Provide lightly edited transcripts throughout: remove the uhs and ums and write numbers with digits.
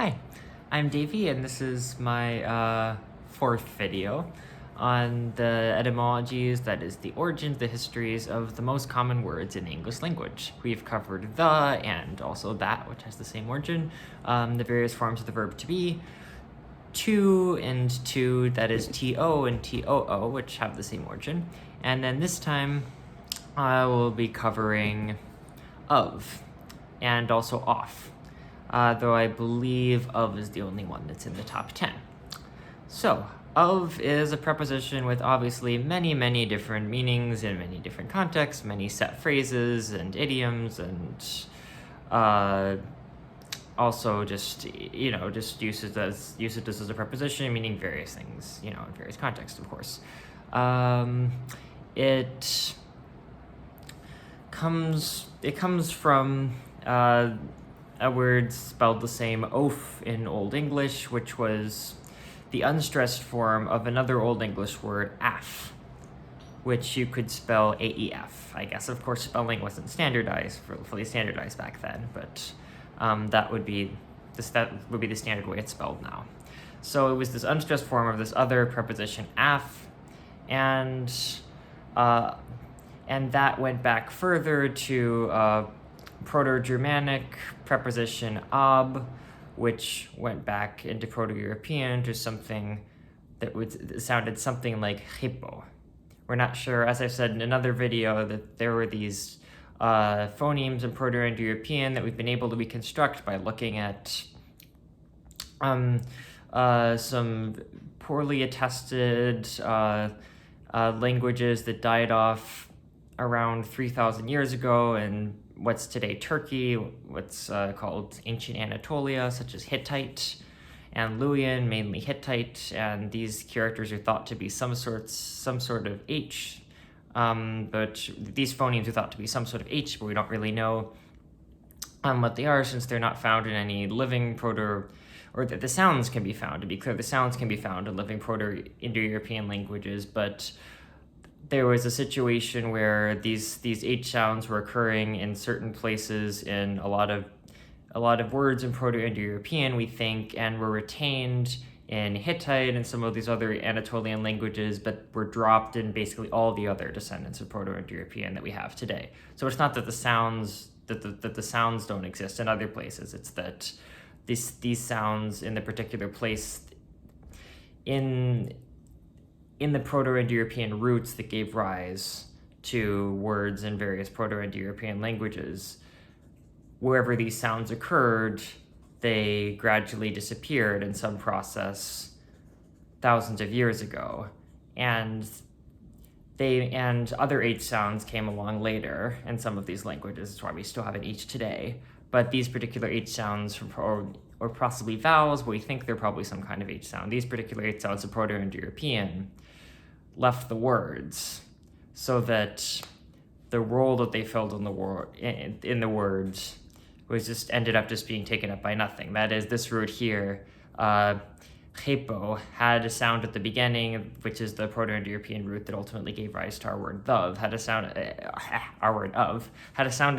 Hi, I'm Davey, and this is my fourth video on the etymologies, that is, the origins, the histories of the most common words in the English language. We've covered the and also that, which has the same origin, the various forms of the verb to be, to and to, that is to and too, which have the same origin. And then this time I will be covering of and also off. Though I believe of is the only one that's in the top 10. So, of is a preposition with obviously many different meanings in many different contexts, many set phrases and idioms, and also just use it as a preposition, meaning various things, in various contexts, of course. It comes from a word spelled the same, oaf, in Old English, which was the unstressed form of another Old English word, af, which you could spell AEF. I guess, of course, spelling wasn't fully standardized back then, but that would be the standard way it's spelled now. So it was this unstressed form of this other preposition, af, and that went back further to Proto-Germanic preposition ab, which went back into Proto-European to something that sounded something like hippo. We're not sure, as I've said in another video, that there were these phonemes in Proto-Indo-European that we've been able to reconstruct by looking at some poorly attested languages that died off around 3,000 years ago in what's today Turkey, what's called ancient Anatolia, such as Hittite and Luwian, mainly Hittite, and these characters are thought to be some sort of H, but these phonemes are thought to be some sort of H, but we don't really know what they are, since they're not found in any living or the sounds can be found. To be clear, the sounds can be found in living Proto-Indo-European languages, but there was a situation where these H sounds were occurring in certain places in a lot of words in Proto-Indo-European, we think, and were retained in Hittite and some of these other Anatolian languages, but were dropped in basically all the other descendants of Proto-Indo-European that we have today. So it's not that the sounds don't exist in other places. It's that these sounds in the particular place in the Proto-Indo-European roots that gave rise to words in various Proto-Indo-European languages, wherever these sounds occurred, they gradually disappeared in some process thousands of years ago. And other H sounds came along later in some of these languages. That's why we still have an H today. But these particular H sounds, or possibly vowels, but we think they're probably some kind of H sound. These particular H sounds of Proto-Indo-European left the words, so that the role that they filled in the words was ended up being taken up by nothing. That is, this root here, hippo, had a sound at the beginning, which is the Proto-Indo-European root that ultimately gave rise to our word of. Had a sound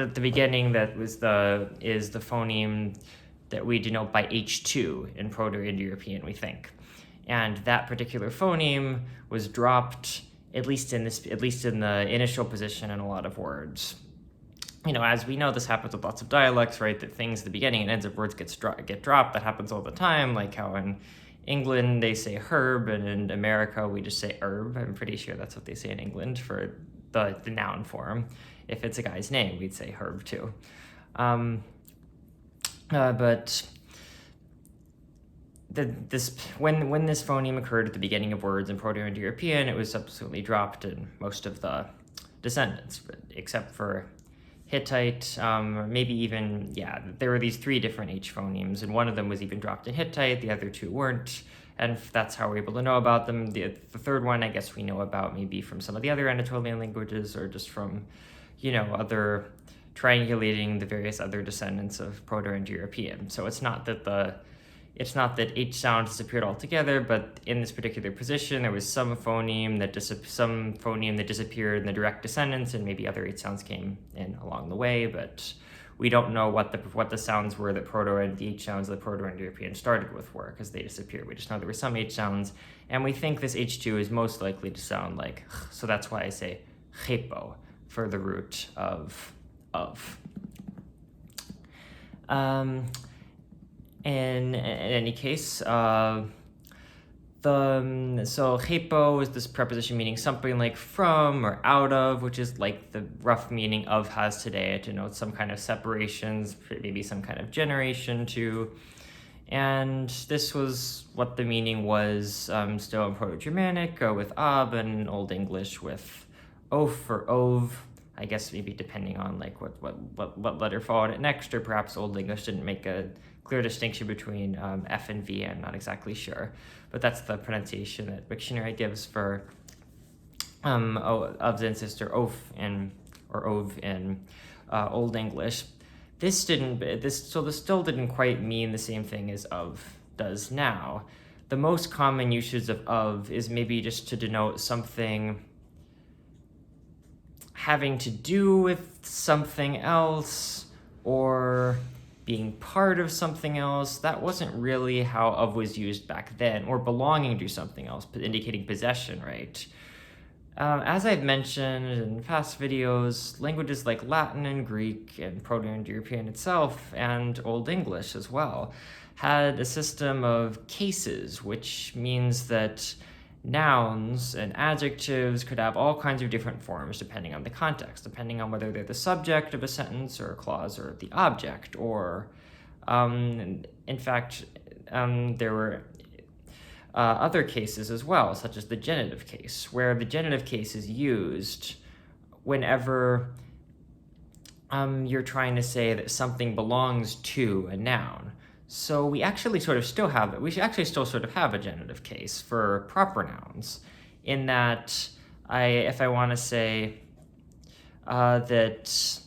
at the beginning that is the phoneme that we denote by H2 in Proto-Indo-European, we think. And that particular phoneme was dropped, at least in the initial position in a lot of words. As we know, this happens with lots of dialects, right? That things at the beginning and ends of words get dropped. That happens all the time, like how in England they say herb, and in America we just say herb. I'm pretty sure that's what they say in England for the noun form. If it's a guy's name, we'd say herb too. But when this phoneme occurred at the beginning of words in Proto-Indo-European, it was subsequently dropped in most of the descendants, except for Hittite, maybe even, there were these 3 different H phonemes, and one of them was even dropped in Hittite, the other 2 weren't, and that's how we're able to know about them. The third one, I guess we know about maybe from some of the other Anatolian languages, or just from, other triangulating the various other descendants of Proto-Indo-European. So it's not that H sound disappeared altogether, but in this particular position, there was some phoneme that disappeared in the direct descendants, and maybe other H sounds came in along the way, but we don't know what the sounds were that the H sounds that Proto-Indo-European started with were, because they disappeared. We just know there were some H sounds, and we think this H2 is most likely to sound like ch, so that's why I say chepo for the root of. In any case, so chepo is this preposition meaning something like from or out of, which is like the rough meaning of has today. It denotes some kind of separations, maybe some kind of generation too. And this was what the meaning was still in Proto-Germanic with ab, and Old English with oaf or ove. I guess maybe depending on like what letter followed it next, or perhaps Old English didn't make a clear distinction between F and V. I'm not exactly sure, but that's the pronunciation that Wiktionary gives for of the ancestor oaf or ove in Old English. This still didn't quite mean the same thing as of does now. The most common usage of is maybe just to denote something having to do with something else or being part of something else. That wasn't really how of was used back then, or belonging to something else, indicating possession, right? As I've mentioned in past videos, languages like Latin and Greek and Proto-Indo-European itself and Old English as well had a system of cases, which means that nouns and adjectives could have all kinds of different forms depending on the context, depending on whether they're the subject of a sentence or a clause or the object, or in fact, there were other cases as well, such as the genitive case, where the genitive case is used whenever you're trying to say that something belongs to a noun. So we actually sort of still have it. We actually still sort of have a genitive case for proper nouns, in that if I want to say that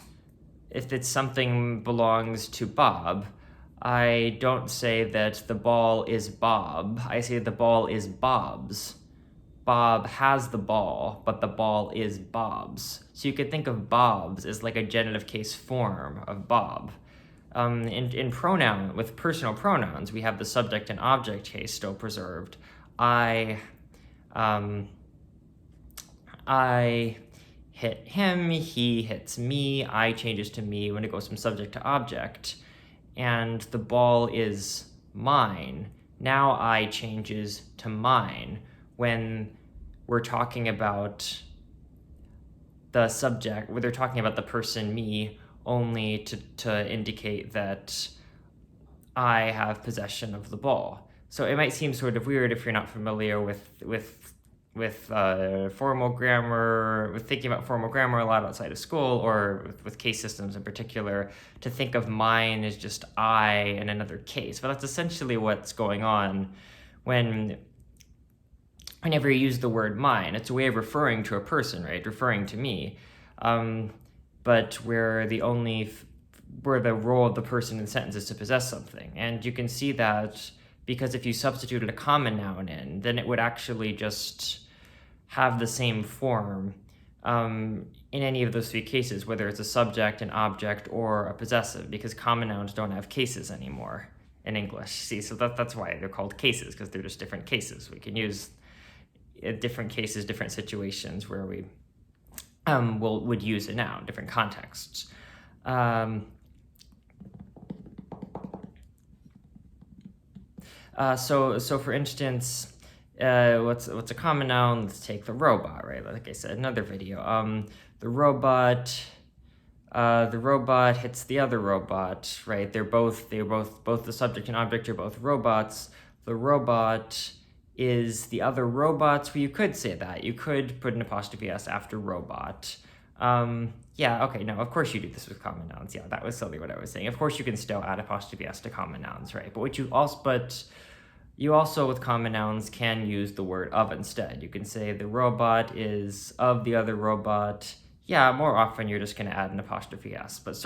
if it's something belongs to Bob, I don't say that the ball is Bob. I say the ball is Bob's. Bob has the ball, but the ball is Bob's. So you could think of Bob's as like a genitive case form of Bob. In pronoun, with personal pronouns, we have the subject and object case still preserved. I hit him, he hits me, I changes to me when it goes from subject to object. And the ball is mine. Now I changes to mine when we're talking about the subject, where they're talking about the person me, only to indicate that I have possession of the ball. So it might seem sort of weird if you're not familiar with formal grammar, with thinking about formal grammar a lot outside of school, or with case systems in particular, to think of mine as just I in another case. But that's essentially what's going on whenever you use the word mine. It's a way of referring to a person, right? Referring to me. But where the role of the person in the sentence is to possess something. And you can see that because if you substituted a common noun in, then it would actually just have the same form in any of those three cases, whether it's a subject, an object, or a possessive, because common nouns don't have cases anymore in English. See, so that's why they're called cases, because they're just different cases. We can use different cases, different situations where we would use a noun, different contexts. So for instance, what's a common noun? Let's take the robot, right? Like I said, another video. The robot hits the other robot, right? They're both the subject and object are both robots. The robot is the other robots. Well, you could say that. You could put an apostrophe S after robot. Yeah, okay, no, of course you do this with common nouns. Yeah, that was solely what I was saying. Of course you can still add apostrophe S to common nouns, right? But you also with common nouns can use the word of instead. You can say the robot is of the other robot. Yeah, more often you're just going to add an apostrophe S, but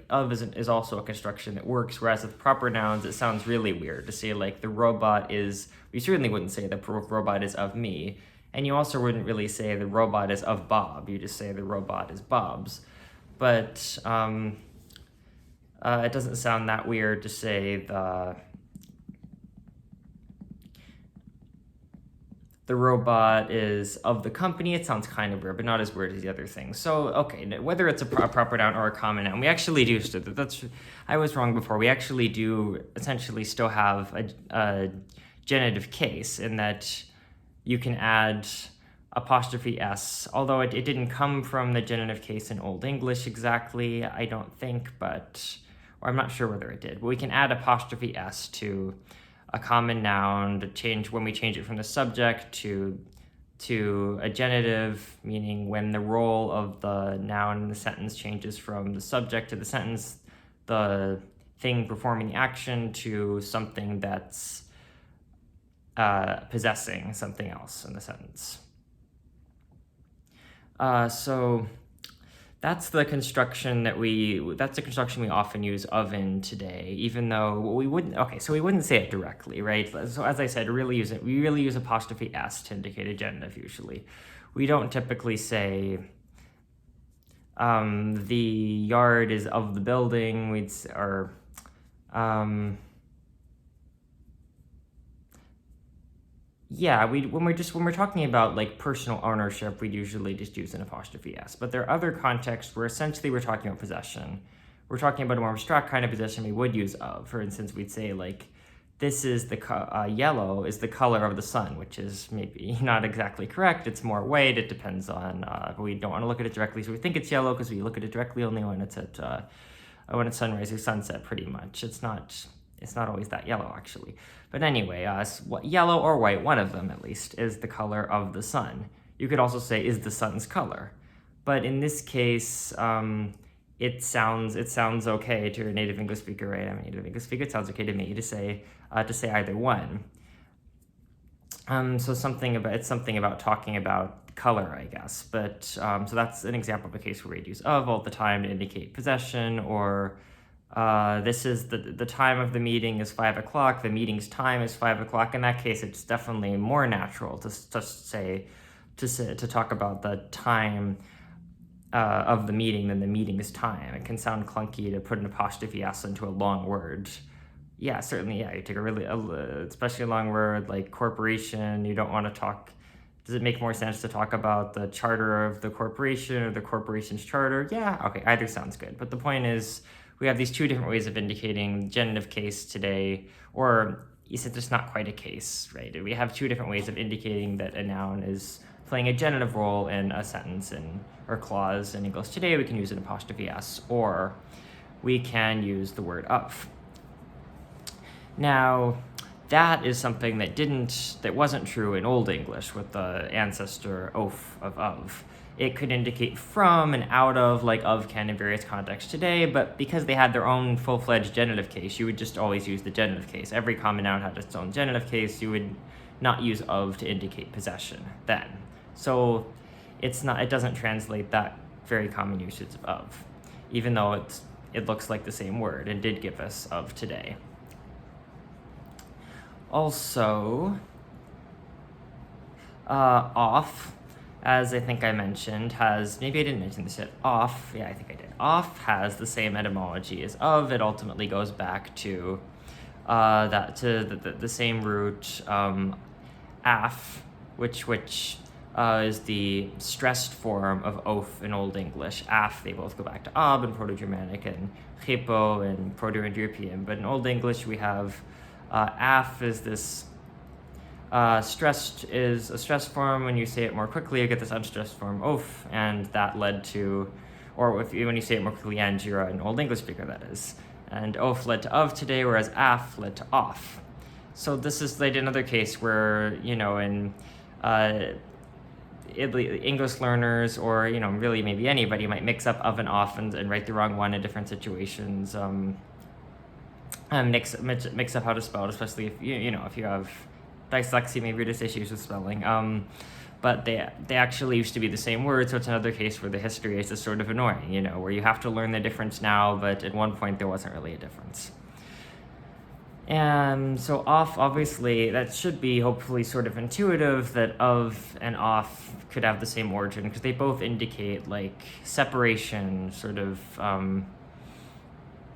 of is also a construction that works, whereas with proper nouns, it sounds really weird to say like the robot is, you certainly wouldn't say the robot is of me, and you also wouldn't really say the robot is of Bob, you just say the robot is Bob's. But it doesn't sound that weird to say the robot is of the company. It sounds kind of weird, but not as weird as the other things. So, okay, whether it's a proper noun or a common noun, we actually do, I was wrong before, we actually do essentially still have a genitive case in that you can add apostrophe s, although it didn't come from the genitive case in Old English exactly, I don't think, or I'm not sure whether it did, but we can add apostrophe s to a common noun to change when we change it from the subject to a genitive, meaning when the role of the noun in the sentence changes from the subject to the sentence, the thing performing the action to something that's possessing something else in the sentence. So that's the construction we often use of in today, even though we wouldn't say it directly, right? So as I said, we really use apostrophe s to indicate a genitive usually. We don't typically say the yard is of the building, when we're talking about like personal ownership, we'd usually just use an apostrophe s. But there are other contexts where essentially we're talking about possession. We're talking about a more abstract kind of possession we would use of. For instance, we'd say like, this is yellow is the color of the sun, which is maybe not exactly correct. It's more white. It depends on, we don't want to look at it directly. So we think it's yellow because we look at it directly only when it's when it's sunrise or sunset pretty much. It's not always that yellow, actually. But anyway, yellow or white, one of them at least, is the color of the sun. You could also say, is the sun's color. But in this case, it sounds okay to a native English speaker, right? I'm a native English speaker. It sounds okay to me to say either one. So it's something about talking about color, I guess. But so that's an example of a case where we'd use of all the time to indicate possession, or this is the time of the meeting is 5 o'clock. The meeting's time is 5 o'clock. In that case, it's definitely more natural to talk about the time of the meeting than the meeting's time. It can sound clunky to put an apostrophe s into a long word. Yeah, certainly. Yeah, you take especially a long word like corporation. You don't want to talk. Does it make more sense to talk about the charter of the corporation or the corporation's charter? Yeah, okay, either sounds good. But the point is, we have these two different ways of indicating genitive case today, or since it's not quite a case, right? We have two different ways of indicating that a noun is playing a genitive role in a sentence or clause in English today. We can use an apostrophe s, or we can use the word of. Now, that is something that wasn't true in Old English with the ancestor of. It could indicate from and out of, like of can in various contexts today, but because they had their own full-fledged genitive case, you would just always use the genitive case. Every common noun had its own genitive case. You would not use of to indicate possession then. So it doesn't translate that very common usage of, even though it looks like the same word and did give us of today. Also, off, as I think I mentioned, maybe I didn't mention this yet, off, yeah, I think I did. Off has the same etymology as of. It ultimately goes back to the same root, af, which is the stressed form of oaf in Old English. Af, they both go back to ab in Proto-Germanic and hippo in Proto-Indo-European. But in Old English, we have af is this stressed is a stressed form. When you say it more quickly, you get this unstressed form oaf, and that led to, or when you say it more quickly, and you're an Old English speaker, that is. And oaf led to of today, whereas af led to off. So this is like another case where, in English learners, or really maybe anybody, might mix up of and off and write the wrong one in different situations. Mix up how to spell it, especially if if you have dyslexia, maybe you're just issues with spelling. But they actually used to be the same word, so it's another case where the history is just sort of annoying, where you have to learn the difference now, but at one point there wasn't really a difference. And so off, obviously, that should be hopefully sort of intuitive that of and off could have the same origin, because they both indicate like separation, sort of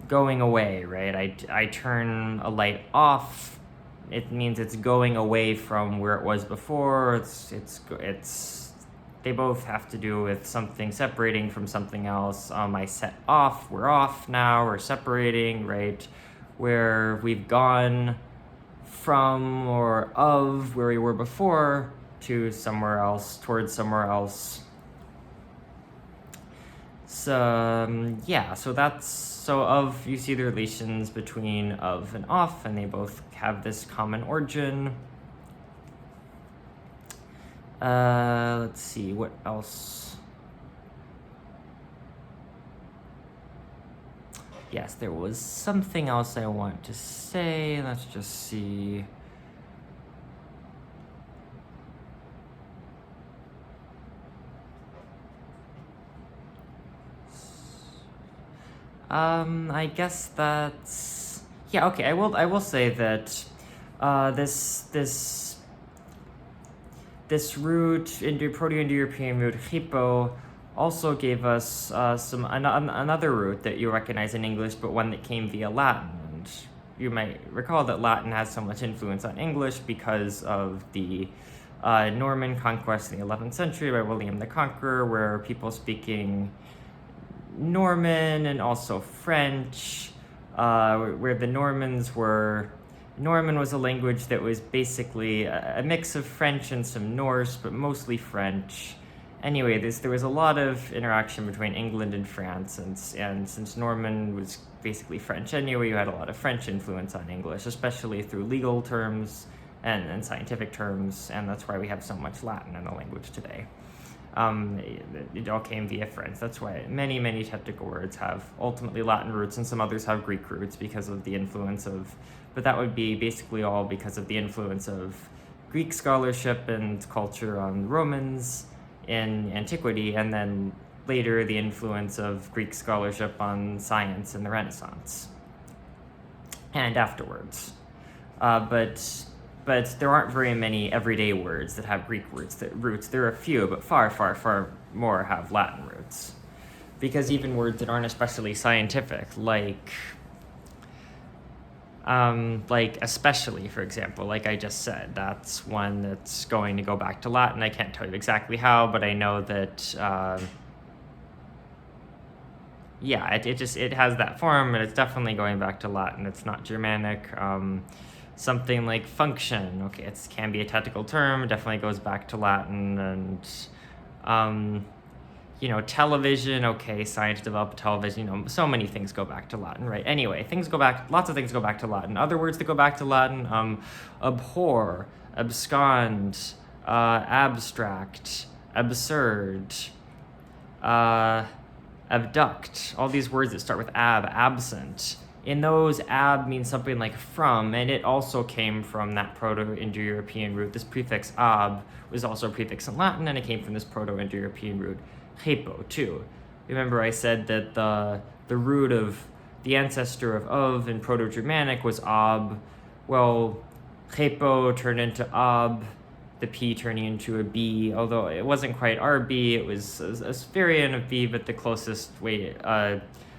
going away, right? I turn a light off. It means it's going away from where it was before. It's they both have to do with something separating from something else. I set off. We're off now. We're separating, right? Where we've gone from or of where we were before to somewhere else, towards somewhere else. So yeah, so of, you see the relations between of and off, and they both have this common origin. Let's see, what else? Yes, there was something else I want to say. Let's just see. I guess that's, yeah, okay, I will say that this root, Proto-Indo-European root hipo, also gave us another root that you recognize in English, but one that came via Latin. And you might recall that Latin has so much influence on English because of the Norman conquest in the 11th century by William the Conqueror, where people speaking Norman and also French, where the Norman was a language that was basically a mix of French and some Norse, but mostly French. Anyway, there was a lot of interaction between England and France, and since Norman was basically French anyway, you had a lot of French influence on English, especially through legal terms and scientific terms, and that's why we have so much Latin in the language today. It all came via French. That's why many technical words have ultimately Latin roots, and some others have Greek roots because of the influence of, but that would be basically all because of the influence of Greek scholarship and culture on the Romans in antiquity, and then later the influence of Greek scholarship on science in the Renaissance and afterwards. But there aren't very many everyday words that have Greek roots. There are a few, but far more have Latin roots. Because even words that aren't especially scientific, like especially, for example, like I just said, that's one that's going to go back to Latin. I can't tell you exactly how, but I know that, yeah, it has that form, and it's definitely going back to Latin. It's not Germanic. Something like function, okay, it can be a technical term, it definitely goes back to Latin. And television, okay, science developed television, so many things go back to Latin, right? Anyway, lots of things go back to Latin. Other words that go back to Latin, abhor, abscond, abstract, absurd, abduct, all these words that start with absent. In those, ab means something like from, and it also came from that Proto-Indo-European root. This prefix ab was also a prefix in Latin, and it came from this Proto-Indo-European root hepo too. Remember I said that the root of the ancestor of in Proto-Germanic was ob. Well, hepo turned into ob, the P turning into a B, although it wasn't quite RB, it was a variant of B, but the closest way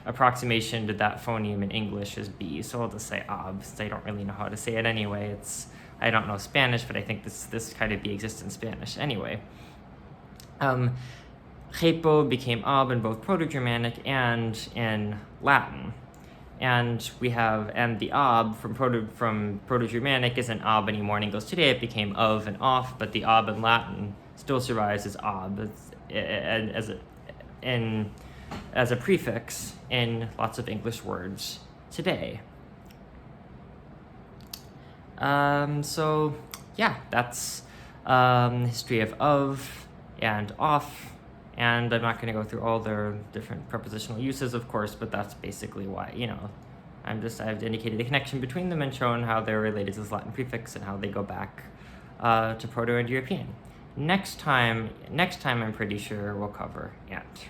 approximation to that phoneme in English is B, so I'll just say ob, since I don't really know how to say it anyway. I don't know Spanish, but I think this kind of B exists in Spanish anyway. Hepo became ob in both Proto-Germanic and in Latin. And the ob from Proto-Germanic isn't ob anymore in English today. It became of and off, but the ob in Latin still survives as ob, as a prefix in lots of English words today. So yeah, that's history of and off, and I'm not going to go through all their different prepositional uses, of course, but that's basically why, I've indicated the connection between them and shown how they're related to this Latin prefix and how they go back to Proto-Indo-European. Next time I'm pretty sure we'll cover ant.